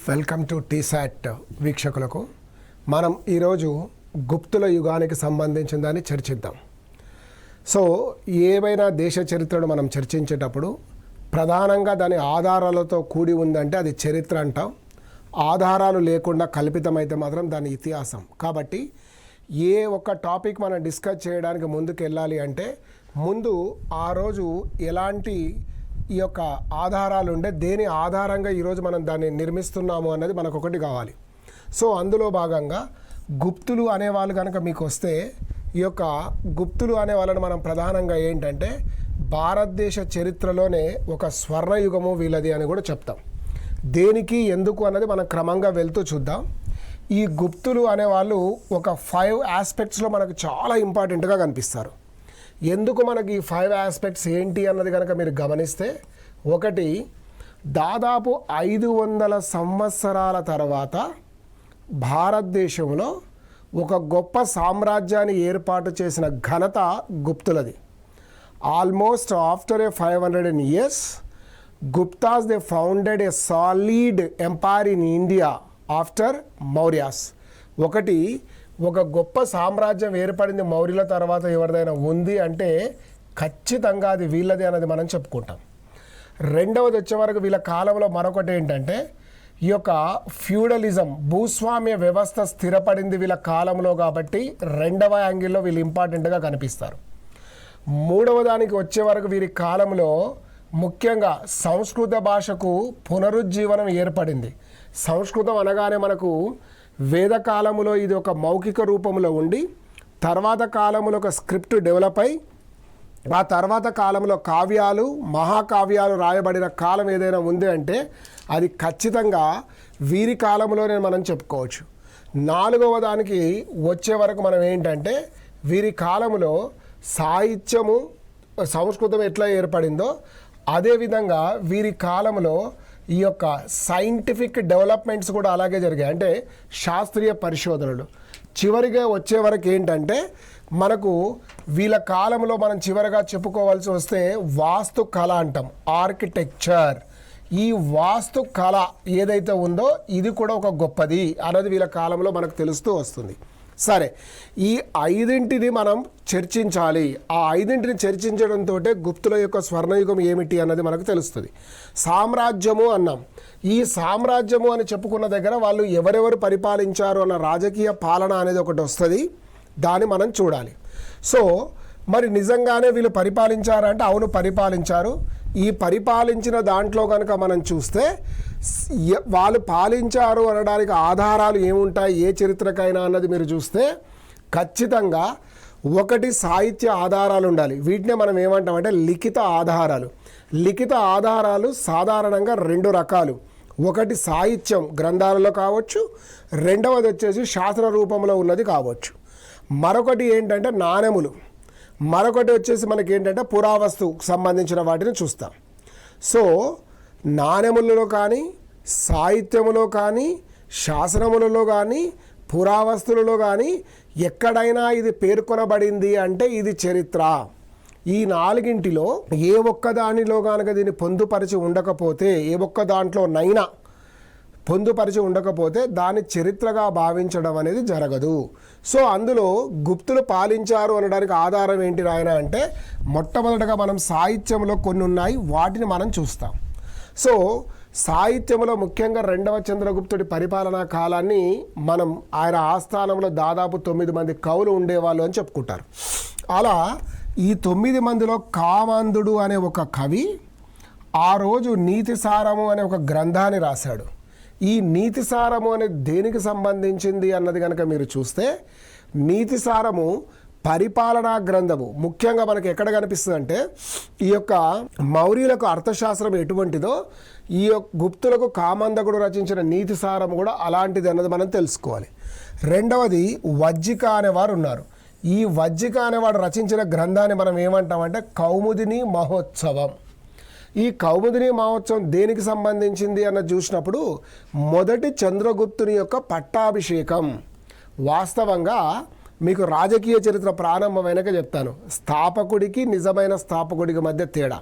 Welcome to T-SAT వీక్షకులకు. మనం ఈరోజు గుప్తుల యుగానికి సంబంధించిన దాన్ని చర్చిద్దాం. సో ఏవైనా దేశ చరిత్రను మనం చర్చించేటప్పుడు ప్రధానంగా దాని ఆధారాలతో కూడి ఉందంటే అది చరిత్ర అంటాం. ఆధారాలు లేకుండా కల్పితమైతే మాత్రం దాని ఇతిహాసం. కాబట్టి ఏ ఒక్క టాపిక్ మనం డిస్కస్ చేయడానికి ముందుకు వెళ్ళాలి అంటే ముందు ఆ రోజు ఎలాంటి ఈ యొక్క ఆధారాలు ఉండే, దేని ఆధారంగా ఈరోజు మనం దాన్ని నిర్మిస్తున్నాము అన్నది మనకు ఒకటి కావాలి. సో అందులో భాగంగా గుప్తులు అనేవాళ్ళు కనుక మీకు వస్తే, ఈ యొక్క గుప్తులు అనే వాళ్ళని మనం ప్రధానంగా ఏంటంటే భారతదేశ చరిత్రలోనే ఒక స్వర్ణయుగము వీళ్ళది అని కూడా చెప్తాం. దేనికి ఎందుకు అన్నది మనం క్రమంగా వెళ్తూ చూద్దాం. ఈ గుప్తులు అనేవాళ్ళు ఒక 5 ఆస్పెక్ట్స్లో మనకు చాలా ఇంపార్టెంట్గా కనిపిస్తారు. ఎందుకు మనకి ఈ 5 ఆస్పెక్ట్స్ ఏంటి అన్నది కనుక మీరు గమనిస్తే, ఒకటి, దాదాపు 500 సంవత్సరాల తర్వాత భారతదేశంలో ఒక గొప్ప సామ్రాజ్యాన్ని ఏర్పాటు చేసిన ఘనత గుప్తులది. Almost after a 500 years Guptas they founded a solid empire in India after Mauryas. ఒకటి, ఒక గొప్ప సామ్రాజ్యం ఏర్పడింది మౌర్యుల తర్వాత ఎవరిదైనా ఉంది అంటే ఖచ్చితంగా అది వీళ్ళది అన్నది మనం చెప్పుకుంటాం. రెండవది వచ్చే వరకు వీళ్ళ కాలంలో మరొకటి ఏంటంటే ఈ యొక్క ఫ్యూడలిజం, భూస్వామ్య వ్యవస్థ స్థిరపడింది వీళ్ళ కాలంలో. కాబట్టి రెండవ యాంగిల్లో వీళ్ళు ఇంపార్టెంట్గా కనిపిస్తారు. మూడవ దానికి వచ్చే వరకు వీరి కాలంలో ముఖ్యంగా సంస్కృత భాషకు పునరుజ్జీవనం ఏర్పడింది. సంస్కృతం అనగానే మనకు వేదకాలములో ఇది ఒక మౌఖిక రూపంలో ఉండి, తర్వాత కాలంలో ఒక స్క్రిప్ట్ డెవలప్ అయి, ఆ తర్వాత కాలంలో కావ్యాలు, మహాకావ్యాలు రాయబడిన కాలం ఏదైనా ఉంది అంటే అది ఖచ్చితంగా వీరి కాలంలోనే మనం చెప్పుకోవచ్చు. నాలుగవ దానికి వచ్చే వరకు మనం ఏంటంటే వీరి కాలంలో సాహిత్యము, సంస్కృతం ఎట్లా ఏర్పడిందో అదేవిధంగా వీరి కాలంలో ఈ యొక్క సైంటిఫిక్ డెవలప్మెంట్స్ కూడా అలాగే జరిగాయి. అంటే శాస్త్రీయ పరిశోధనలు. చివరిగా వచ్చే వరకు ఏంటంటే మనకు వీళ్ళ కాలంలో మనం చివరిగా చెప్పుకోవాల్సి వస్తే వాస్తు కళ అంటాం, ఆర్కిటెక్చర్. ఈ వాస్తు కళ ఏదైతే ఉందో ఇది కూడా ఒక గొప్పది అన్నది వీళ్ళ కాలంలో మనకు తెలుస్తూ వస్తుంది. సరే, ఈ 5ంటిని మనం చర్చించాలి. ఆ 5ంటిని చర్చించడంతో గుప్తుల యొక్క స్వర్ణయుగం ఏమిటి అన్నది మనకు తెలుస్తుంది. సామ్రాజ్యము అన్నాం. ఈ సామ్రాజ్యము అని చెప్పుకున్న దగ్గర వాళ్ళు ఎవరెవరు పరిపాలించారు అన్న రాజకీయ పాలన అనేది ఒకటి వస్తుంది. దాన్ని మనం చూడాలి. సో మరి నిజంగానే వీళ్ళు పరిపాలించారంటే అవును, పరిపాలించారు. ఈ పరిపాలించిన దాంట్లో కనుక మనం చూస్తే వాళ్ళు పాలించారు అనడానికి ఆధారాలు ఏముంటాయి ఏ చరిత్రకైనా అన్నది మీరు చూస్తే ఖచ్చితంగా ఒకటి, సాహిత్య ఆధారాలు ఉండాలి. వీటినే మనం ఏమంటామంటే లిఖిత ఆధారాలు. లిఖిత ఆధారాలు సాధారణంగా 2 రకాలు. ఒకటి సాహిత్యం, గ్రంథాలలో కావచ్చు. రెండవది వచ్చేసి శాస్త్ర రూపంలో ఉన్నది కావచ్చు. మరొకటి ఏంటంటే నాణెములు. మరొకటి వచ్చేసి మనకి ఏంటంటే పురావస్తుకు సంబంధించిన వాటిని చూస్తాం. సో నాణెములలో కానీ, సాహిత్యములో కానీ, శాసనములలో కానీ, పురావస్తులలో కానీ ఎక్కడైనా ఇది పేర్కొనబడింది అంటే ఇది చరిత్ర. ఈ 4ంటిలో ఏ ఒక్క దానిలో కనుక దీన్ని పొందుపరిచి ఉండకపోతే, ఏ ఒక్క దాంట్లోనైనా పొందుపరిచి ఉండకపోతే దాన్ని చరిత్రగా భావించడం అనేది జరగదు. సో అందులో గుప్తులు పాలించారు అనడానికి ఆధారం ఏంటి రాయన అంటే మొట్టమొదటగా మనం సాహిత్యంలో కొన్ని ఉన్నాయి, వాటిని మనం చూస్తాం. సో సాహిత్యంలో ముఖ్యంగా 2వ చంద్రగుప్తుడి పరిపాలనా కాలాన్ని మనం ఆయన ఆస్థానంలో దాదాపు 9 మంది కవులు ఉండేవాళ్ళు అని చెప్పుకుంటారు. అలా ఈ 9 మందిలో కామాంధుడు అనే ఒక కవి ఆ రోజు నీతిసారము అనే ఒక గ్రంథాన్ని రాశాడు. ఈ నీతిసారము అనేది దేనికి సంబంధించింది అన్నది కనుక మీరు చూస్తే, నీతిసారము పరిపాలనా గ్రంథము. ముఖ్యంగా మనకి ఎక్కడ కనిపిస్తుంది అంటే ఈ యొక్క మౌర్యులకు అర్థశాస్త్రం ఎటువంటిదో ఈ యొక్క గుప్తులకు కామందకుడు రచించిన నీతిసారం కూడా అలాంటిది అన్నది మనం తెలుసుకోవాలి. రెండవది వజ్జిక అనేవారు ఉన్నారు. ఈ వజ్జిక అనేవాడు రచించిన గ్రంథాన్ని మనం ఏమంటామంటే కౌముదిని మహోత్సవం. ఈ కౌముదిని మహోత్సవం దేనికి సంబంధించింది అన్న చూసినప్పుడు మొదటి చంద్రగుప్తుని యొక్క పట్టాభిషేకం. వాస్తవంగా మీకు రాజకీయ చరిత్ర ప్రారంభమైనాక చెప్తాను. స్థాపకుడికి నిజమైన స్థాపకుడికి మధ్య తేడా.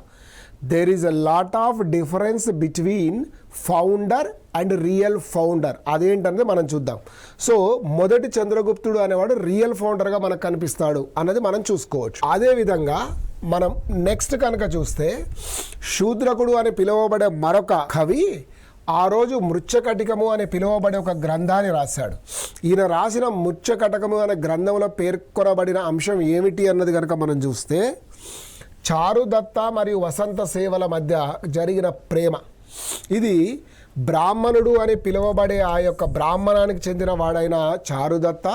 There is a lot of difference between founder and real founder. అదేంటనేది మనం చూద్దాం. సో మొదటి చంద్రగుప్తుడు అనేవాడు రియల్ ఫౌండర్గా మనకు కనిపిస్తాడు అన్నది మనం చూసుకోవచ్చు. అదేవిధంగా మనం నెక్స్ట్ కనుక చూస్తే శూద్రకుడు అని పిలువబడే మరొక కవి ఆ రోజు మృచ్ఛకటికము అని పిలువబడే ఒక గ్రంథాన్ని రాశాడు. ఈయన రాసిన మృచ్ఛకటకము అనే గ్రంథంలో పేర్కొనబడిన అంశం ఏమిటి అన్నది కనుక మనం చూస్తే చారుదత్త మరియు వసంత సేవల మధ్య జరిగిన ప్రేమ. ఇది బ్రాహ్మణుడు అని పిలువబడే ఆ యొక్క బ్రాహ్మణానికి చెందిన వాడైన చారుదత్త,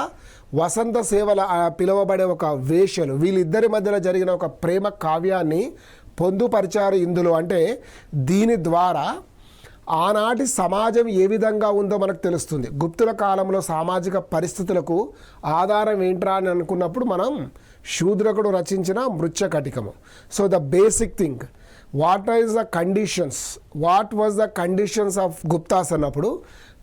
వసంత సేవల పిలువబడే ఒక వేశ్యలు, వీళ్ళిద్దరి మధ్యలో జరిగిన ఒక ప్రేమ కావ్యాన్ని పొందుపరిచారు ఇందులో. అంటే దీని ద్వారా ఆనాటి సమాజం ఏ విధంగా ఉందో మనకు తెలుస్తుంది. గుప్తుల కాలంలో సామాజిక పరిస్థితులకు ఆధారం ఏంట్రా అని అనుకున్నప్పుడు మనం శూద్రకుడు రచించిన మృచ్ఛకటికము. So the basic thing, what is the conditions, what was the conditions of Guptas అన్నప్పుడు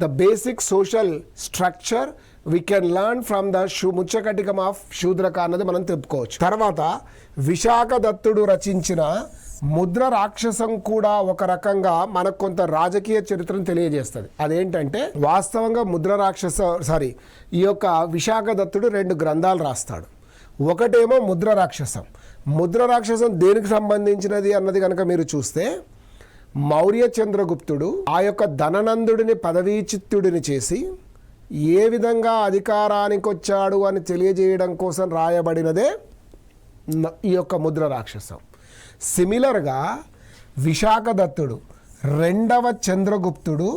the basic social structure we can learn from the Mrichchhakatikam of Shudraka అన్నది మనం చెప్పుకోవచ్చు. తర్వాత విశాఖ దత్తుడు రచించిన ముద్ర రాక్షసం కూడా ఒక రకంగా మనకు కొంత రాజకీయ చరిత్రను తెలియజేస్తుంది. అదేంటంటే వాస్తవంగా ఈ యొక్క విశాఖ దత్తుడు 2 గ్రంథాలు రాస్తాడు. ఒకటేమో ముద్ర రాక్షసం. ముద్ర రాక్షసం దేనికి సంబంధించినది అన్నది కనుక మీరు చూస్తే మౌర్య చంద్రగుప్తుడు ఆ యొక్క ధననందుడిని పదవీచిత్తుడిని చేసి ఏ విధంగా అధికారానికి వచ్చాడు అని తెలియజేయడం కోసం రాయబడినదే ఈ యొక్క ముద్ర రాక్షసం. సిమిలర్గా విశాఖ దత్తుడు 2వ చంద్రగుప్తుడు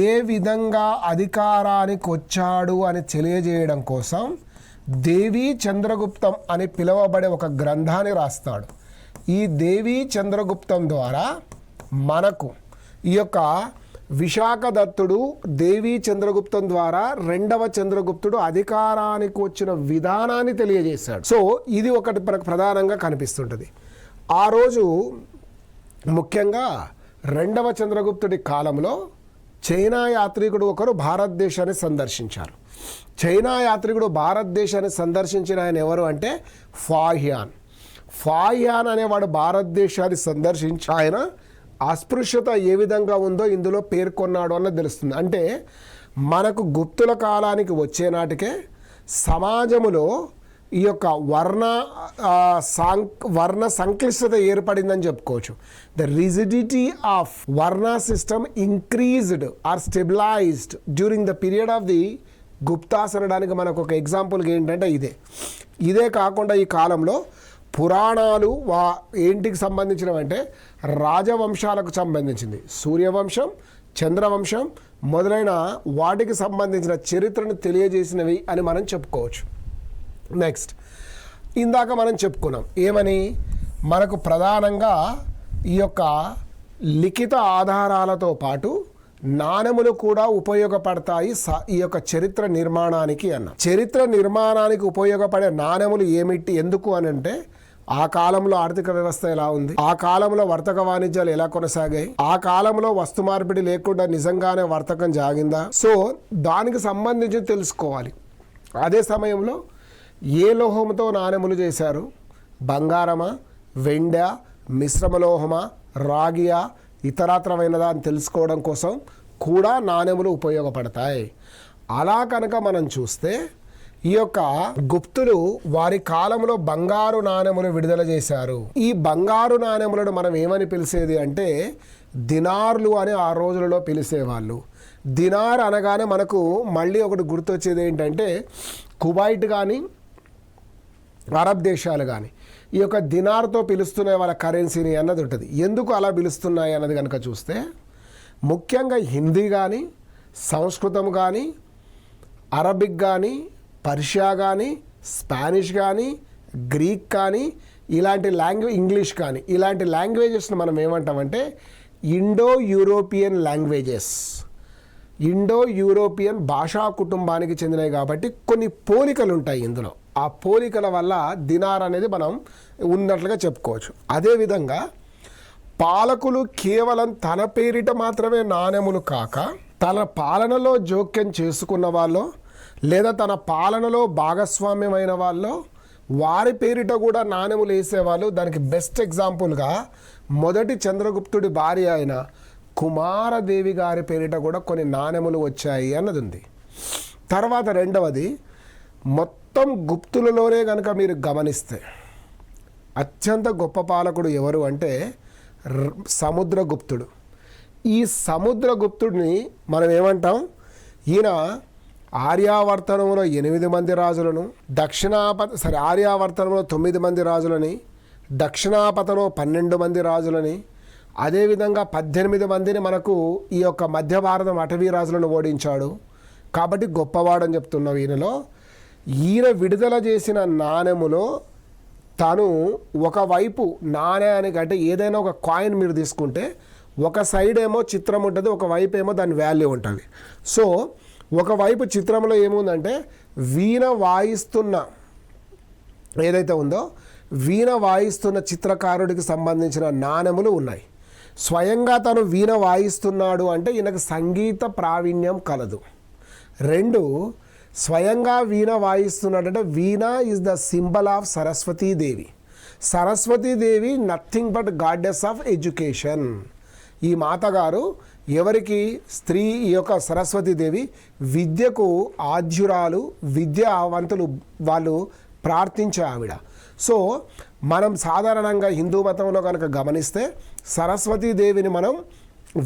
ఏ విధంగా అధికారానికి వచ్చాడు అని తెలియజేయడం కోసం దేవీ చంద్రగుప్తం అని పిలువబడే ఒక గ్రంథాన్ని రాస్తాడు. ఈ దేవీ చంద్రగుప్తం ద్వారా మనకు ఈ యొక్క విశాఖ దత్తుడు దేవీ చంద్రగుప్తం ద్వారా 2వ చంద్రగుప్తుడు అధికారానికి వచ్చిన విధానాన్ని తెలియజేశాడు. సో ఇది ఒకటి ప్రధానంగా కనిపిస్తుంటుంది. ఆ రోజు ముఖ్యంగా 2వ చంద్రగుప్తుడి కాలంలో చైనా యాత్రికుడు ఒకరు భారతదేశాన్ని సందర్శించారు. చైనా యాత్రికుడు భారతదేశాన్ని సందర్శించిన ఆయన ఎవరు అంటే ఫాహియాన్ అనేవాడు భారతదేశాన్ని సందర్శించి ఆయన అస్పృశ్యత ఏ విధంగా ఉందో ఇందులో పేర్కొన్నాడు అన్నది తెలుస్తుంది. అంటే మనకు గుప్తుల కాలానికి వచ్చే నాటికే సమాజములో ఈ యొక్క వర్ణ సంక్లిష్టత ఏర్పడిందని చెప్పుకోవచ్చు. The rigidity of varna system increased or stabilised during the period of the Guptas అనడానికి మనకు ఒక ఎగ్జాంపుల్ ఏంటంటే ఇదే కాకుండా ఈ కాలంలో పురాణాలు ఏంటికి సంబంధించినవంటే రాజవంశాలకు సంబంధించింది, సూర్యవంశం, చంద్రవంశం మొదలైన వాటికి సంబంధించిన చరిత్రను తెలియజేసినవి అని మనం చెప్పుకోవచ్చు. నెక్స్ట్ ఇందాక మనం చెప్పుకున్నాం ఏమని, మనకు ప్రధానంగా ఈ యొక్క లిఖిత ఆధారాలతో పాటు నాణెములు కూడా ఉపయోగపడతాయి ఈ యొక్క చరిత్ర నిర్మాణానికి అన్న. చరిత్ర నిర్మాణానికి ఉపయోగపడే నాణెములు ఏమిటి, ఎందుకు అని అంటే ఆ కాలంలో ఆర్థిక వ్యవస్థ ఎలా ఉంది, ఆ కాలంలో వర్తక వాణిజ్యాలు ఎలా కొనసాగాయి, ఆ కాలంలో వస్తు మార్పిడి లేకుండా నిజంగానే వర్తకం జాగిందా, సో దానికి సంబంధించి తెలుసుకోవాలి. అదే సమయంలో ఏ లోహంతో నాణెములు చేశారు, బంగారమా, వెండా, మిశ్రమలోహమా, రాగియా, ఇతరత్రమైనదా అని తెలుసుకోవడం కోసం కూడా నాణెములు ఉపయోగపడతాయి. అలా కనుక మనం చూస్తే ఈ యొక్క గుప్తులు వారి కాలంలో బంగారు నాణెములు విడుదల చేశారు. ఈ బంగారు నాణెములను మనం ఏమని పిలిచేది అంటే దినార్లు అని ఆ రోజులలో పిలిచేవాళ్ళు. దినార్ అనగానే మనకు మళ్ళీ ఒకటి గుర్తొచ్చేది ఏంటంటే కువైట్ కానీ అరబ్ దేశాలు కానీ ఈ యొక్క దినార్తో పిలుస్తున్నాయి వాళ్ళ కరెన్సీని అన్నది ఉంటుంది. ఎందుకు అలా పిలుస్తున్నాయి అన్నది కనుక చూస్తే ముఖ్యంగా హిందీ కానీ, సంస్కృతం కానీ, అరబిక్ కానీ, పర్షియా కానీ, స్పానిష్ కానీ, గ్రీక్ కానీ, ఇలాంటి ఇంగ్లీష్ కానీ ఇలాంటి లాంగ్వేజెస్ని మనం ఏమంటామంటే Indo European languages, Indo European భాషా కుటుంబానికి చెందినవి కాబట్టి కొన్ని పోలికలు ఉంటాయి ఇందులో. ఆ పోలికల వల్ల దినార్ అనేది మనం ఉన్నట్లుగా చెప్పుకోవచ్చు. అదేవిధంగా పాలకులు కేవలం తన పేరిట మాత్రమే నాణెములు కాక తన పాలనలో జోక్యం చేసుకున్న వాళ్ళు లేదా తన పాలనలో భాగస్వామ్యమైన వాళ్ళు వారి పేరిట కూడా నాణెములు వేసేవాళ్ళు. దానికి బెస్ట్ ఎగ్జాంపుల్గా మొదటి చంద్రగుప్తుడి భార్య అయిన కుమారదేవి గారి పేరిట కూడా కొన్ని నాణెములు వచ్చాయి అన్నది ఉంది. తర్వాత రెండవది, మొత్తం గుప్తులలోనే కనుక మీరు గమనిస్తే అత్యంత గొప్ప పాలకుడు ఎవరు అంటే సముద్రగుప్తుడు. ఈ సముద్రగుప్తుడిని మనం ఏమంటాం, ఈయన ఆర్యావర్తనంలో 8 మంది రాజులను, ఆర్యావర్తనంలో 9 మంది రాజులని, దక్షిణాపథలో 12 మంది రాజులని, అదేవిధంగా 18 మందిని మనకు ఈ యొక్క మధ్య భారతం అటవీ రాజులను ఓడించాడు. కాబట్టి గొప్పవాడని చెప్తున్నాం. ఈయన విడుదల చేసిన నాణెములో తను ఒకవైపు నాణ్యానికి, అంటే ఏదైనా ఒక కాయిన్ మీరు తీసుకుంటే ఒక సైడ్ ఏమో చిత్రం ఉంటుంది, ఒకవైపు ఏమో దాని వాల్యూ ఉంటుంది. సో ఒకవైపు చిత్రంలో ఏముందంటే వీణ వాయిస్తున్న ఏదైతే ఉందో వీణ వాయిస్తున్న చిత్రకారుడికి సంబంధించిన నాణెములు ఉన్నాయి. స్వయంగా తను వీణ వాయిస్తున్నాడు అంటే ఈయనకు సంగీత ప్రావీణ్యం కలదు. 2, స్వయంగా వీణ వాయిస్తున్నాడంటే veena is the symbol of Saraswatidevi. Saraswatidevi nothing but goddess of education. ఈ మాతగారు ఎవరికి స్త్రీ, ఈ యొక్క సరస్వతీదేవి విద్యకు ఆద్యురాలు, విద్యావంతులు వాళ్ళు ప్రార్థించే ఆవిడ. సో మనం సాధారణంగా హిందూ మతంలో కనుక గమనిస్తే సరస్వతీదేవిని మనం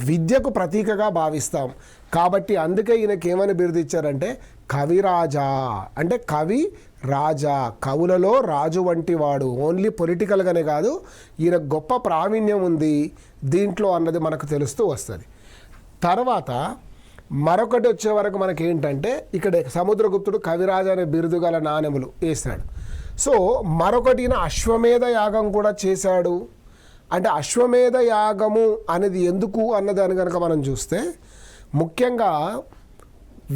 విద్యకు ప్రతీకగా భావిస్తాం. కాబట్టి అందుకే ఈయనకి ఏమని బిరుదిచ్చారంటే కవిరాజా, అంటే కవి రాజా, కవులలో రాజు వంటి వాడు. ఓన్లీ పొలిటికల్గానే కాదు, ఈయన గొప్ప ప్రావీణ్యం ఉంది దీంట్లో అన్నది మనకు తెలుస్తూ వస్తుంది. తర్వాత మరొకటి వచ్చే వరకు మనకి ఏంటంటే ఇక్కడ సముద్రగుప్తుడు కవిరాజు అనే బిరుదు గల నాణెములు వేశాడు. సో మరొకటి ఈయన అశ్వమేధ యాగం కూడా చేశాడు. అంటే అశ్వమేధ యాగము అనేది ఎందుకు అన్నదాని కనుక మనం చూస్తే ముఖ్యంగా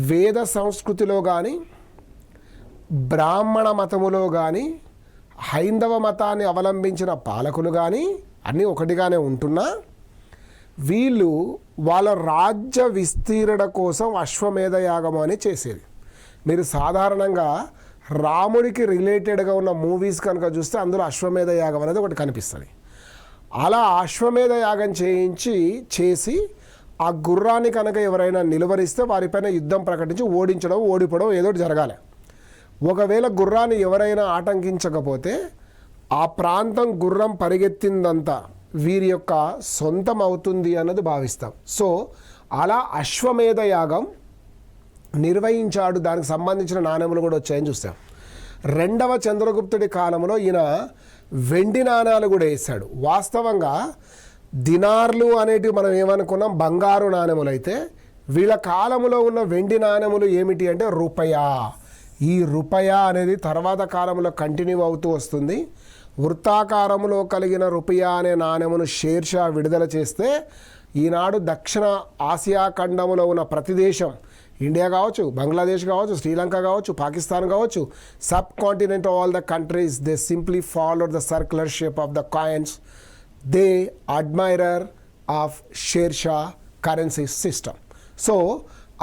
వేద సంస్కృతిలో కానీ బ్రాహ్మణ మతములో కానీ హైందవ మతాన్ని అవలంబించిన పాలకులు కానీ అన్నీ ఒకటిగానే ఉంటున్నా వీళ్ళు వాళ్ళ రాజ్య విస్తీరణ కోసం అశ్వమేధ యాగం అని చేసేది. మీరు సాధారణంగా రాముడికి రిలేటెడ్గా ఉన్న మూవీస్ కనుక చూస్తే అందులో అశ్వమేధ యాగం అనేది ఒకటి కనిపిస్తుంది. అలా అశ్వమేధ యాగం చేసి ఆ గుర్రాన్ని కనుక ఎవరైనా నిలువరిస్తే వారిపైన యుద్ధం ప్రకటించి ఓడించడం, ఓడిపోవడం ఏదో జరగాలి. ఒకవేళ గుర్రాన్ని ఎవరైనా ఆటంకించకపోతే ఆ ప్రాంతం గుర్రం పరిగెత్తిందంతా వీరి యొక్క సొంతం అవుతుంది అన్నది భావిస్తాం. సో అలా అశ్వమేధ యాగం నిర్వహించాడు. దానికి సంబంధించిన నాణెములు కూడా వచ్చాయని చూస్తాం. 2వ చంద్రగుప్తుడి కాలంలో ఈయన వెండి నాణాలు కూడా వేశాడు. వాస్తవంగా దినార్లు అనేటివి మనం ఏమనుకున్నాం బంగారు నాణెములు అయితే వీళ్ళ కాలంలో ఉన్న వెండి నాణెములు ఏమిటి అంటే రూపాయా. ఈ రూపాయా అనేది తర్వాత కాలంలో కంటిన్యూ అవుతూ వస్తుంది. వృత్తాకారంలో కలిగిన రూపాయా అనే నాణెమును షేర్షా విడుదల చేస్తే ఈనాడు దక్షిణ ఆసియా ఖండంలో ఉన్న ప్రతి దేశం, ఇండియా కావచ్చు, బంగ్లాదేశ్ కావచ్చు, శ్రీలంక కావచ్చు, పాకిస్తాన్ కావచ్చు, subcontinent all the countries they simply follow the circular shape of the coins. They admirer of Sher Shah currency system. So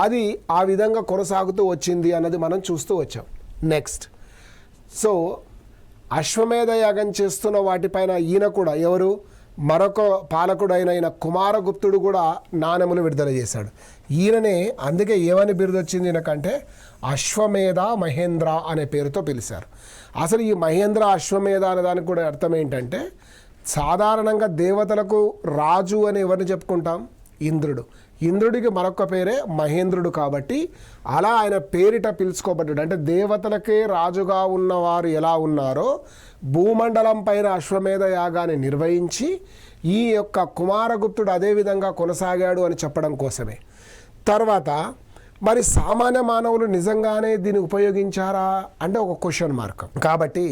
అది ఆ విధంగా కొనసాగుతూ వచ్చింది అన్నది మనం చూస్తూ వచ్చాం. నెక్స్ట్, సో అశ్వమేధ యాగం చేస్తున్న వాటిపైన ఈయన కూడా ఎవరు మరొక పాలకుడు అయిన కుమారగుప్తుడు కూడా నాణెములు విడుదల చేశాడు. ఈయననే అందుకే ఏమని బిరుదు వచ్చింది ఈయనకంటే అశ్వమేధ మహేంద్ర అనే పేరుతో పిలిచారు. అసలు ఈ మహేంద్ర అశ్వమేధ అనే దానికి కూడా అర్థం ఏంటంటే సాధారణంగా దేవతలకు రాజు అని ఎవరిని చెప్పుకుంటాం? ఇంద్రుడు. ఇంద్రుడికి మరొక పేరే మహేంద్రుడు. కాబట్టి అలా ఆయన పేరిట పిలుచుకోబడ్డాడు. అంటే దేవతలకే రాజుగా ఉన్నవారు ఎలా ఉన్నారో భూమండలం పైన అశ్వమేధ యాగాన్ని నిర్వహించి ఈ యొక్క కుమారగుప్తుడు అదేవిధంగా కొనసాగాడు అని చెప్పడం కోసమే. తర్వాత మరి సామాన్య మానవులు నిజంగానే దీన్ని ఉపయోగించారా అంటే ఒక క్వశ్చన్ మార్క్. కాబట్టి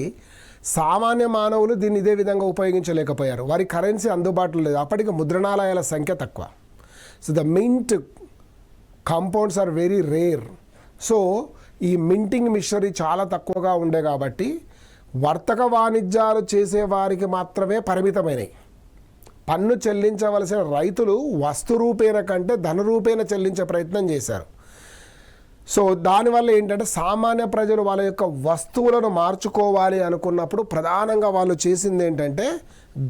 సామాన్య మానవులు దీన్ని ఇదే విధంగా ఉపయోగించలేకపోయారు. వారి కరెన్సీ అందుబాటులో లేదు. అప్పటికి ముద్రణాలయాల సంఖ్య తక్కువ. So the mint compounds are very rare. So ఈ మింటింగ్ మిషనరీ చాలా తక్కువగా ఉండే కాబట్టి వర్తక వాణిజ్యాలు చేసేవారికి మాత్రమే పరిమితమైనవి. పన్ను చెల్లించవలసిన రైతులు వస్తు రూపేణ కంటే ధన రూపేణ చెల్లించే ప్రయత్నం చేశారు. సో దానివల్ల ఏంటంటే సామాన్య ప్రజలు వాళ్ళ యొక్క వస్తువులను మార్చుకోవాలి అనుకున్నప్పుడు ప్రధానంగా వాళ్ళు చేసింది ఏంటంటే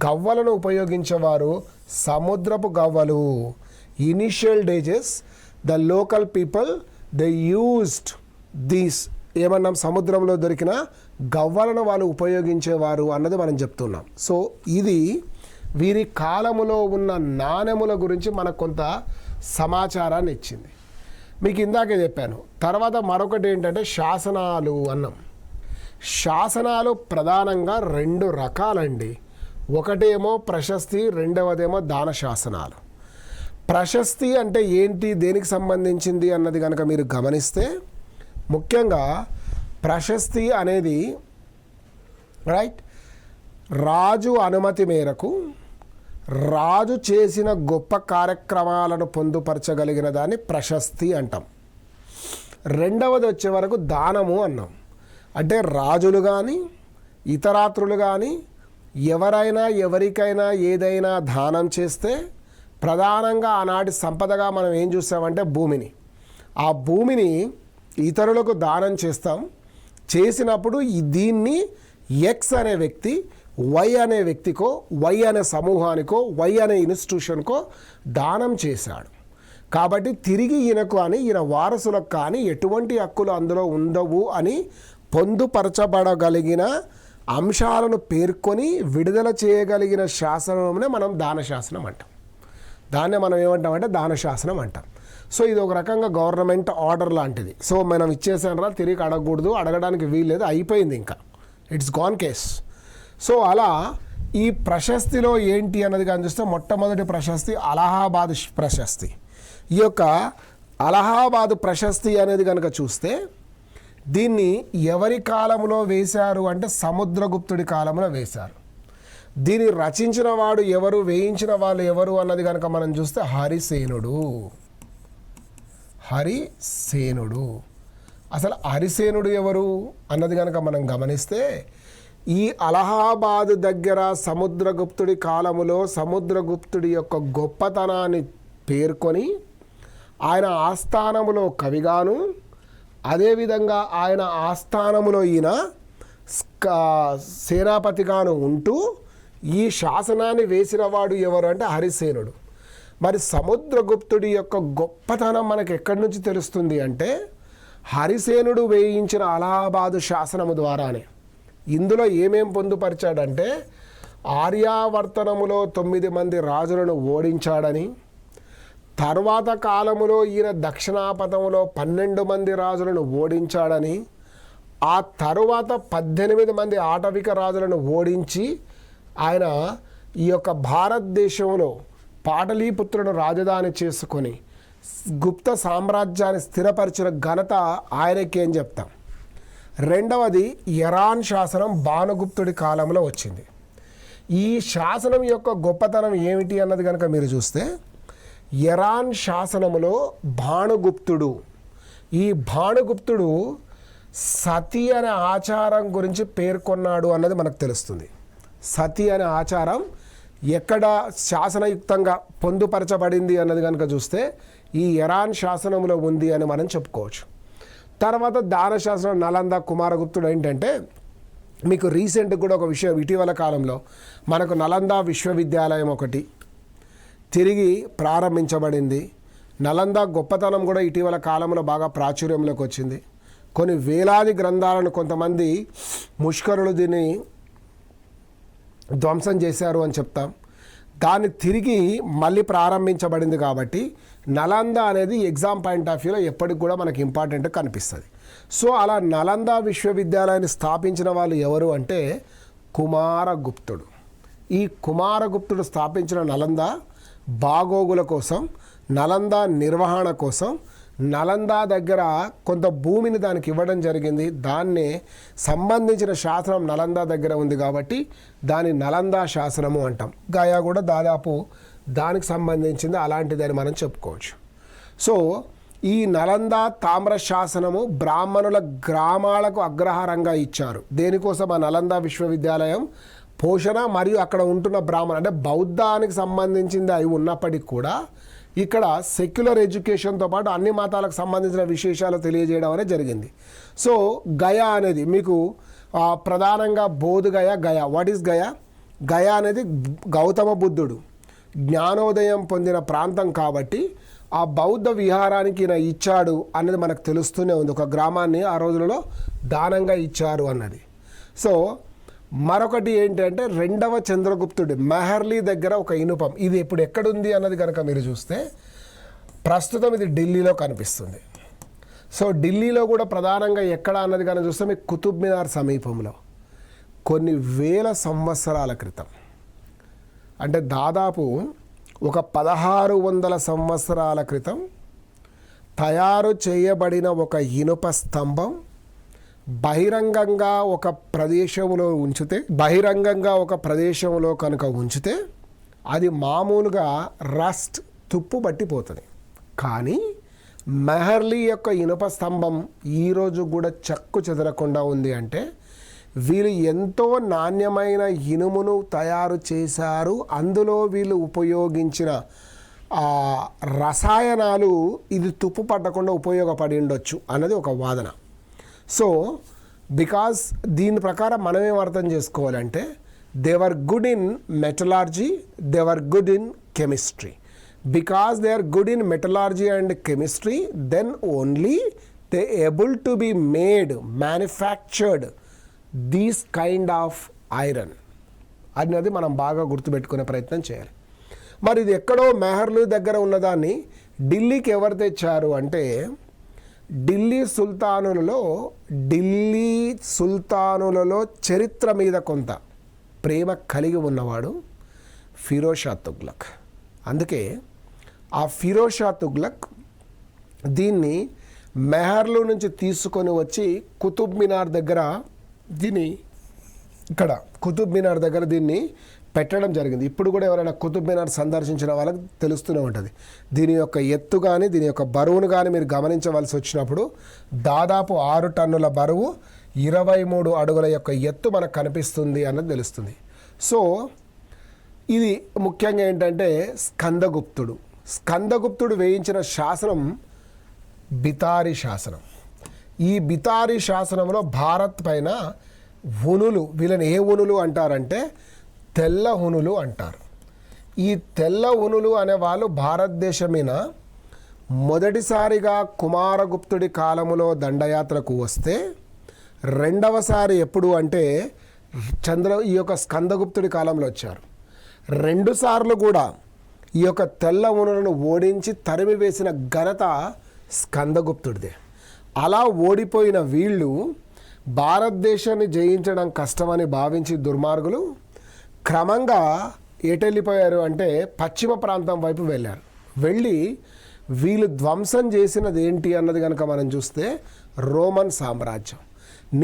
గవ్వలను ఉపయోగించేవారు. సముద్రపు గవ్వలు. Initial days the local people they used these ఏమన్నాం, సముద్రంలో దొరికిన గవ్వలను వాళ్ళు ఉపయోగించేవారు అన్నది మనం చెప్తున్నాం. సో ఇది వీరి కాలములో ఉన్న నాణెముల గురించి మనకు కొంత సమాచారాన్ని ఇచ్చింది. మీకు ఇందాకే చెప్పాను. తర్వాత మరొకటి ఏంటంటే శాసనాలు అన్నాం. శాసనాలు ప్రధానంగా 2 రకాలండి. ఒకటేమో ప్రశస్తి, రెండవదేమో దాన శాసనాలు. ప్రశస్తి అంటే ఏంటి, దేనికి సంబంధించింది అన్నది కనుక మీరు గమనిస్తే ముఖ్యంగా ప్రశస్తి అనేది రాజు అనుమతి మేరకు రాజు చేసిన గొప్ప కార్యక్రమాలను పొందుపరచగలిగిన దాన్ని ప్రశస్తి అంటాం. రెండవది వచ్చే వరకు దానము అన్నాం. అంటే రాజులు కానీ ఇతరాత్రులు కానీ ఎవరైనా ఎవరికైనా ఏదైనా దానం చేస్తే ప్రధానంగా ఆనాటి సంపదగా మనం ఏం చూస్తామంటే భూమిని. ఆ భూమిని ఇతరులకు దానం చేస్తాం. చేసినప్పుడు దీన్ని ఎక్స్ అనే వ్యక్తి వై అనే వ్యక్తికో, వై అనే సమూహానికో, వై అనే ఇన్స్టిట్యూషన్కో దానం చేశాడు. కాబట్టి తిరిగి ఈయనకు అని, ఈయన వారసులకు కానీ ఎటువంటి హక్కులు అందులో ఉండవు అని పొందుపరచబడగలిగిన అంశాలను పేర్కొని విడుదల చేయగలిగిన శాసనమే మనం దాన శాసనం అంటాం. దాన్నే మనం ఏమంటామంటే దాన శాసనం అంటాం. సో ఇది ఒక రకంగా గవర్నమెంట్ ఆర్డర్ లాంటిది. సో మనం ఇచ్చేసానరా, తిరిగి అడగకూడదు, అడగడానికి వీల్లేదు, అయిపోయింది, ఇంకా ఇట్స్ గాన్ కేస్. సో అలా ఈ ప్రశస్తిలో ఏంటి అన్నది కానీ చూస్తే మొట్టమొదటి ప్రశస్తి అలహాబాద్ ప్రశస్తి. ఈ యొక్క అలహాబాద్ ప్రశస్తి అనేది కనుక చూస్తే దీన్ని ఎవరి కాలంలో వేశారు అంటే సముద్రగుప్తుడి కాలంలో వేశారు. దీన్ని రచించిన వాడు ఎవరు, వేయించిన వాళ్ళు ఎవరు అన్నది కనుక మనం చూస్తే హరిసేనుడు. అసలు హరిసేనుడు ఎవరు అన్నది కనుక మనం గమనిస్తే ఈ అలహాబాద్ దగ్గర సముద్రగుప్తుడి కాలములో సముద్రగుప్తుడి యొక్క గొప్పతనాన్ని పేర్కొని ఆయన ఆస్థానములో కవిగాను, అదేవిధంగా ఆయన ఆస్థానములో ఈయన సేనాపతిగాను ఉంటూ ఈ శాసనాన్ని వేసిన వాడు ఎవరు అంటే హరిసేనుడు. మరి సముద్రగుప్తుడి యొక్క గొప్పతనం మనకు ఎక్కడి నుంచి తెలుస్తుంది అంటే హరిసేనుడు వేయించిన అలహాబాదు శాసనము ద్వారానే. ఇందులో ఏమేం పొందుపరిచాడంటే ఆర్యావర్తనములో 9 మంది రాజులను ఓడించాడని, తర్వాత కాలములో ఈయన దక్షిణాపథములో 12 మంది రాజులను ఓడించాడని, ఆ తరువాత 18 మంది ఆటవిక రాజులను ఓడించి ఆయన ఈ యొక్క భారతదేశంలో పాటలీపుత్రుడు రాజధాని చేసుకొని గుప్త సామ్రాజ్యాన్ని స్థిరపరిచిన ఘనత ఆయనకి అని చెప్తాం. రెండవది ఇరాన్ శాసనం భానుగుప్తుడి కాలంలో వచ్చింది. ఈ శాసనం యొక్క గొప్పతనం ఏమిటి అన్నది కనుక మీరు చూస్తే ఇరాన్ శాసనములో ఈ భానుగుప్తుడు సతి అనే ఆచారం గురించి పేర్కొన్నాడు అన్నది మనకు తెలుస్తుంది. సతి అనే ఆచారం ఎక్కడ శాసనయుక్తంగా పొందుపరచబడింది అన్నది కనుక చూస్తే ఈ ఇరాన్ శాసనంలో ఉంది అని మనం చెప్పుకోవచ్చు. తర్వాత దాన శాసనం నలంద కుమారగుప్తుడు ఏంటంటే మీకు రీసెంట్గా కూడా ఒక విషయం, ఇటీవల కాలంలో మనకు నలంద విశ్వవిద్యాలయం ఒకటి తిరిగి ప్రారంభించబడింది. నలంద గొప్పతనం కూడా ఇటీవల కాలంలో బాగా ప్రాచుర్యంలోకి వచ్చింది. కొన్ని వేలాది గ్రంథాలను కొంతమంది ముష్కరులు దీన్ని ధ్వంసం చేశారు అని చెప్తాం. దాన్ని తిరిగి మళ్ళీ ప్రారంభించబడింది కాబట్టి నలంద అనేది ఎగ్జామ్ పాయింట్ ఆఫ్ వ్యూలో ఎప్పటికి కూడా మనకి ఇంపార్టెంట్ కనిపిస్తుంది. సో అలా నలంద విశ్వవిద్యాలయాన్ని స్థాపించిన వాళ్ళు ఎవరు అంటే కుమారగుప్తుడు. ఈ కుమారగుప్తుడు స్థాపించిన నలంద బాగోగుల కోసం, నలంద నిర్వహణ కోసం నలంద దగ్గర కొంత భూమిని దానికి ఇవ్వడం జరిగింది. దాన్నే సంబంధించిన శాసనం నలంద దగ్గర ఉంది కాబట్టి దాని నలంద శాసనము అంటాం. గయా కూడా దాదాపు దానికి సంబంధించింది అలాంటిదని మనం చెప్పుకోవచ్చు. సో ఈ నలంద తామ్ర శాసనము బ్రాహ్మణుల గ్రామాలకు అగ్రహారంగా ఇచ్చారు. దేనికోసం? ఆ నలంద విశ్వవిద్యాలయం పోషణ మరియు అక్కడ ఉంటున్న బ్రాహ్మణ అంటే బౌద్ధానికి సంబంధించింది అవి ఉన్నప్పటికీ కూడా ఇక్కడ సెక్యులర్ ఎడ్యుకేషన్తో పాటు అన్ని మతాలకు సంబంధించిన విశేషాలు తెలియజేయడం అనేది జరిగింది. సో గయా అనేది మీకు ప్రధానంగా బోధ్ గయా. What is Gaya? గయా అనేది గౌతమ బుద్ధుడు జ్ఞానోదయం పొందిన ప్రాంతం కాబట్టి ఆ బౌద్ధ విహారానికి ఈయన ఇచ్చాడు అన్నది మనకు తెలుస్తూనే ఉంది. ఒక గ్రామాన్ని ఆ రోజులలో దానంగా ఇచ్చారు అన్నది. సో మరొకటి ఏంటంటే రెండవ చంద్రగుప్తుడి మెహర్లీ దగ్గర ఒక ఇనుపం, ఇది ఇప్పుడు ఎక్కడుంది అన్నది కనుక మీరు చూస్తే ప్రస్తుతం ఇది ఢిల్లీలో కనిపిస్తుంది. సో ఢిల్లీలో కూడా ప్రధానంగా ఎక్కడ అన్నది కనుక చూస్తే మీకు కుతుబ్ మినార్ సమీపంలో కొన్ని వేల సంవత్సరాల క్రితం, అంటే దాదాపు ఒక 1600 సంవత్సరాల క్రితం తయారు చేయబడిన ఒక ఇనుప స్తంభం బహిరంగంగా ఒక ప్రదేశంలో కనుక ఉంచితే అది మామూలుగా రస్ట్ తుప్పు పట్టిపోతుంది. కానీ మెహర్లీ యొక్క ఇనుప స్తంభం ఈరోజు కూడా చెక్కు చెదరకుండా ఉంది. అంటే వీళ్ళు ఎంతో నాణ్యమైన ఇనుమును తయారు చేశారు. అందులో వీళ్ళు ఉపయోగించిన రసాయనాలు ఇది తుప్పు పట్టకుండా ఉపయోగపడి ఉండొచ్చు అన్నది ఒక వాదన. సో బికాస్ దీని ప్రకారం మనం ఏం అర్థం చేసుకోవాలంటే they were good in metallurgy, they were good in chemistry. Because they are good in metallurgy and chemistry, then only they able to be manufactured these kind of iron అన్నది మనం బాగా గుర్తుపెట్టుకునే ప్రయత్నం చేయాలి. మరి ఇది ఎక్కడో మెహర్లీ దగ్గర ఉన్నదాన్ని ఢిల్లీకి ఎవరు తెచ్చారు అంటే ఢిల్లీ సుల్తానులలో చరిత్ర మీద కొంత ప్రేమ కలిగి ఉన్నవాడు ఫిరోజ్ షా తుగ్లక్. అందుకే ఆ ఫిరోజ్ షా తుగ్లక్ దీన్ని మెహర్లీ నుంచి తీసుకొని వచ్చి కుతుబ్ మినార్ దగ్గర దీన్ని పెట్టడం జరిగింది. ఇప్పుడు కూడా ఎవరైనా కుతుబ్ మినార్ సందర్శించిన వాళ్ళకి తెలుస్తూనే ఉంటుంది. దీని యొక్క ఎత్తు కానీ దీని యొక్క బరువును కానీ మీరు గమనించవలసి వచ్చినప్పుడు దాదాపు 6 టన్నుల బరువు, 23 అడుగుల యొక్క ఎత్తు మనకు కనిపిస్తుంది అన్నది తెలుస్తుంది. సో ఇది ముఖ్యంగా ఏంటంటే స్కందగుప్తుడు వేయించిన శాసనం బితారి శాసనం. ఈ బితారి శాసనంలో భారత్ పైన హునులు, వీళ్ళని ఏ హునులు అంటారంటే తెల్ల హునులు అంటారు. ఈ తెల్ల హునులు అనే వాళ్ళు భారతదేశం మీద మొదటిసారిగా కుమారగుప్తుడి కాలములో దండయాత్రకు వస్తే, రెండవసారి ఎప్పుడు అంటే ఈ యొక్క స్కందగుప్తుడి కాలంలో వచ్చారు. 2 సార్లు కూడా ఈ యొక్క తెల్ల హునులను ఓడించి తరిమి వేసిన ఘనత స్కందగుప్తుడిదే. అలా ఓడిపోయిన వీళ్ళు భారతదేశాన్ని జయించడం కష్టమని భావించి దుర్మార్గులు క్రమంగా ఎటెళ్ళిపోయారు అంటే పశ్చిమ ప్రాంతం వైపు వెళ్ళి వీళ్ళు ధ్వంసం చేసినది ఏంటి అన్నది కనుక మనం చూస్తే రోమన్ సామ్రాజ్యం.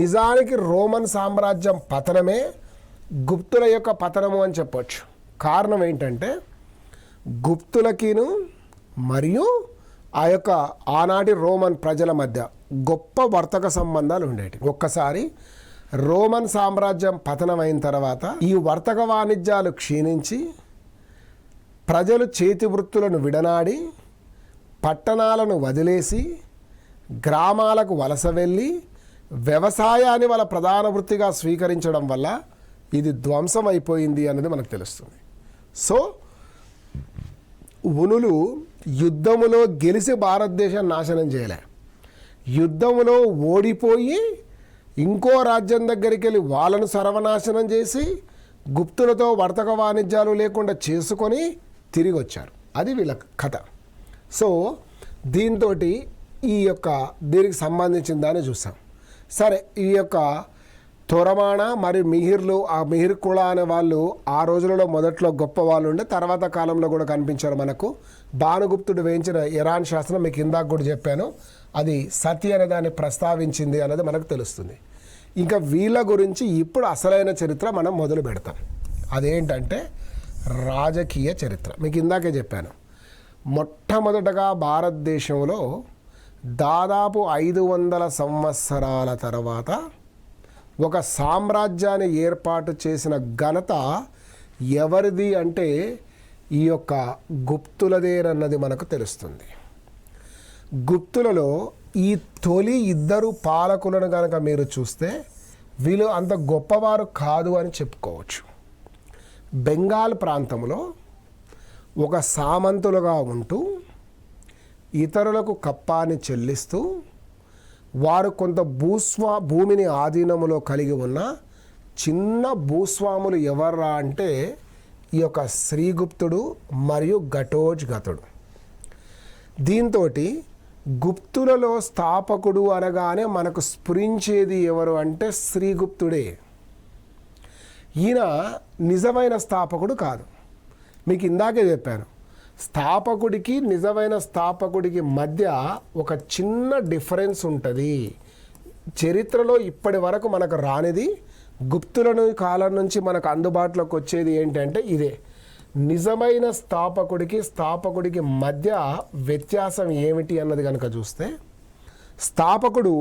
నిజానికి రోమన్ సామ్రాజ్యం పతనమే గుప్తుల యొక్క పతనము అని చెప్పొచ్చు. కారణం ఏంటంటే గుప్తులకిను మరియు ఆ యొక్క ఆనాటి రోమన్ ప్రజల మధ్య గొప్ప వర్తక సంబంధాలు ఉండేవి. ఒక్కసారి రోమన్ సామ్రాజ్యం పతనమైన తర్వాత ఈ వర్తక వాణిజ్యాలు క్షీణించి ప్రజలు చేతి వృత్తులను విడనాడి పట్టణాలను వదిలేసి గ్రామాలకు వలస వెళ్ళి వ్యవసాయాన్ని వాళ్ళ ప్రధాన వృత్తిగా స్వీకరించడం వల్ల ఇది ధ్వంసం అయిపోయింది అన్నది మనకు తెలుస్తుంది. సో హునులు యుద్ధములో గెలిచి భారతదేశాన్ని నాశనం చేయలే, యుద్ధములో ఓడిపోయి ఇంకో రాజ్యం దగ్గరికి వెళ్ళి వాళ్ళను సర్వనాశనం చేసి గుప్తులతో వర్తక వాణిజ్యాలు లేకుండా చేసుకొని తిరిగి వచ్చారు. అది వీళ్ళ కథ. సో దీంతో దీనికి సంబంధించిన దాన్ని చూసాం. సరే, ఈ యొక్క తొరమాణ మరియు మిహిర్లు, ఆ మిహిర్ కుళ అనే వాళ్ళు ఆ రోజులలో మొదట్లో గొప్ప వాళ్ళు ఉండే, తర్వాత కాలంలో కూడా కనిపించారు మనకు. భానుగుప్తుడు వేయించిన ఇరాన్ శాసనం మీకు ఇందాక కూడా చెప్పాను, అది సతి అనే దాన్ని ప్రస్తావించింది అన్నది మనకు తెలుస్తుంది. ఇంకా వీళ్ళ గురించి ఇప్పుడు అసలైన చరిత్ర మనం మొదలు పెడతాం. అదేంటంటే రాజకీయ చరిత్ర. మీకు ఇందాకే చెప్పాను, మొట్టమొదటగా భారతదేశంలో దాదాపు 500 సంవత్సరాల తర్వాత ఒక సామ్రాజ్యాన్ని ఏర్పాటు చేసిన ఘనత ఎవరిది అంటే ఈ యొక్క గుప్తులదేనన్నది మనకు తెలుస్తుంది. గుప్తులలో ఈ తొలి ఇద్దరు పాలకులను కనుక మీరు చూస్తే వీళ్ళు అంత గొప్పవారు కాదు అని చెప్పుకోవచ్చు. బెంగాల్ ప్రాంతంలో ఒక సామంతులుగా ఉంటూ ఇతరులకు కప్పాన్ని చెల్లిస్తూ వారు కొంత భూమిని ఆధీనములో కలిగి ఉన్న చిన్న భూస్వాములు ఎవర్రా అంటే ఈ యొక్క శ్రీగుప్తుడు మరియు ఘటోత్కచుడు. దీంతో గుప్తులలో స్థాపకుడు అనగానే మనకు స్ఫురించేది ఎవరు అంటే శ్రీగుప్తుడే. ఈయన నిజమైన స్థాపకుడు కాదు. మీకు ఇందాకే చెప్పాను, స్థాపకుడికి నిజమైన స్థాపకుడికి మధ్య ఒక చిన్న డిఫరెన్స్ ఉంటుంది. చరిత్రలో ఇప్పటి వరకు మనకు రానిది, గుప్తుల కాలం నుంచి మనకు అందుబాటులోకి వచ్చేది ఏంటంటే ఇదే. నిజమైన స్థాపకుడికి మధ్య వ్యత్యాసం ఏమిటి అన్నది కనుక చూస్తే, స్థాపకుడు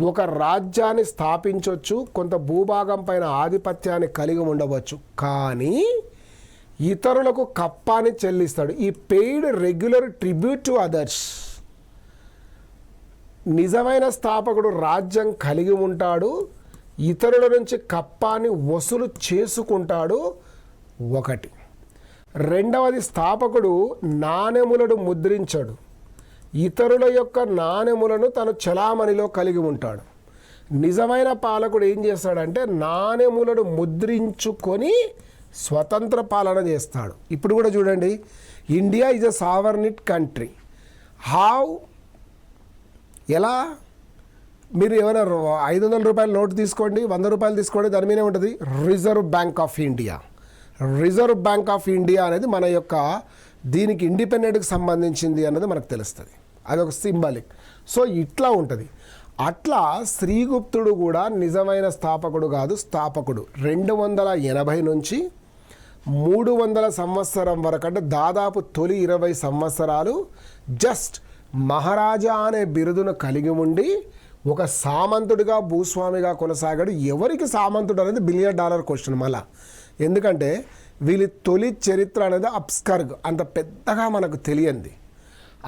ఒక రాజ్యాన్ని స్థాపించవచ్చు, కొంత భూభాగం పైన ఆధిపత్యాన్ని కలిగి ఉండవచ్చు, కానీ ఇతరులకు కప్పాన్ని చెల్లిస్తాడు. ఈ paid regular tribute to others. నిజమైన స్థాపకుడు రాజ్యం కలిగి ఉంటాడు, ఇతరుల నుంచి కప్పాన్ని వసూలు చేసుకుంటాడు ఒకటి. రెండవది, స్థాపకుడు నాణెములను ముద్రించడు, ఇతరుల యొక్క నాణెములను తను చలామణిలో కలిగి ఉంటాడు. నిజమైన పాలకుడు ఏం చేస్తాడంటే నాణెములను ముద్రించుకొని స్వతంత్ర పాలన చేస్తాడు. ఇప్పుడు కూడా చూడండి, ఇండియా ఈజ్ అ సావర్నిట్ కంట్రీ. ఎలా మీరు ఏమైనా 500 రూపాయల నోటు తీసుకోండి, 100 రూపాయలు తీసుకోండి, దాని మీదే ఉంటుంది reserve bank of India. Reserve bank of India అనేది మన యొక్క దీనికి ఇండిపెండెంట్కి సంబంధించింది అన్నది మనకు తెలుస్తుంది. అదొక సింబాలిక్. సో ఇట్లా ఉంటుంది. అట్లా శ్రీగుప్తుడు కూడా నిజమైన స్థాపకుడు కాదు, స్థాపకుడు 280 నుంచి 300 సంవత్సరం వరకు, అంటే దాదాపు తొలి 20 సంవత్సరాలు జస్ట్ మహారాజా అనే బిరుదును కలిగి ఉండి ఒక సామంతుడిగా భూస్వామిగా కొనసాగాడు. ఎవరికి సామంతుడు అనేది $1 బిలియన్ క్వశ్చన్ మళ్ళా. ఎందుకంటే వీళ్ళ తొలి చరిత్ర అనేది అబ్స్కర్గ్, అంత పెద్దగా మనకు తెలియంది.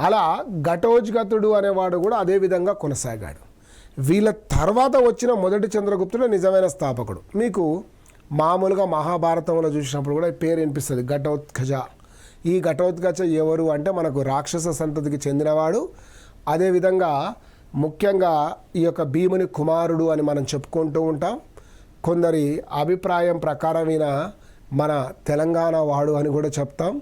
అలా ఘటోత్కచుడు అనేవాడు కూడా అదే విధంగా కొనసాగాడు. వీళ్ళ తర్వాత వచ్చిన మొదటి చంద్రగుప్తుడు నిజమైన స్థాపకుడు. మీకు మామూలుగా మహాభారతంలో చూసినప్పుడు కూడా పేరు వినిపిస్తుంది, ఘటోత్కచ. ఈ ఘటోత్కచ ఎవరు అంటే మనకు రాక్షస సంతతికి చెందినవాడు. అదేవిధంగా ముఖ్యంగా ఈ యొక్క భీముని కుమారుడు అని మనం చెప్పుకుంటూ ఉంటాం. కొందరి అభిప్రాయం ప్రకారం ఈయన మన తెలంగాణ వాడు అని కూడా చెప్తాం.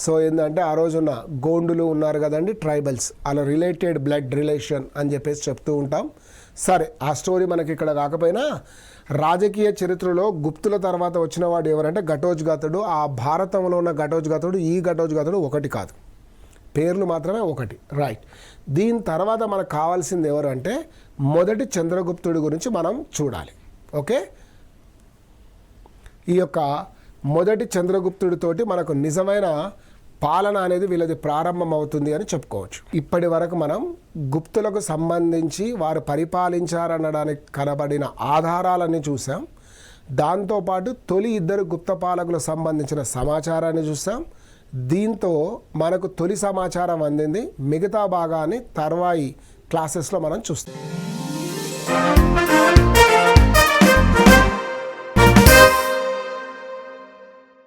సో ఏంటంటే ఆ రోజున్న గోండులు ఉన్నారు కదండి, ట్రైబల్స్, అలా రిలేటెడ్ బ్లడ్ రిలేషన్ అని చెప్పేసి చెప్తూ ఉంటాం. సరే, ఆ స్టోరీ మనకి ఇక్కడ కాకపోయినా రాజకీయ చరిత్రలో గుప్తుల తర్వాత వచ్చిన వాడు ఎవరంటే ఘటోత్కచుడు. ఆ భారతంలో ఉన్న ఘటోత్కచుడు ఈ ఘటోత్కచుడు ఒకటి కాదు, పేర్లు మాత్రమే ఒకటి. రైట్. దీని తర్వాత మనకు కావాల్సింది ఎవరు అంటే మొదటి చంద్రగుప్తుడి గురించి మనం చూడాలి. ఓకే, ఈ యొక్క మొదటి చంద్రగుప్తుడితోటి మనకు నిజమైన పాలన అనేది వీళ్ళది ప్రారంభం అవుతుంది అని చెప్పుకోవచ్చు. ఇప్పటి వరకు మనం గుప్తులకు సంబంధించి వారు పరిపాలించారనడానికి కనబడిన ఆధారాలన్నీ చూసాం. దాంతోపాటు తొలి 2 గుప్త పాలకులకు సంబంధించిన సమాచారాన్ని చూసాం. దీంతో మనకు తొలి సమాచారం అందింది. మిగతా భాగాన్ని తర్వాయి క్లాసెస్లో మనం చూస్తాం.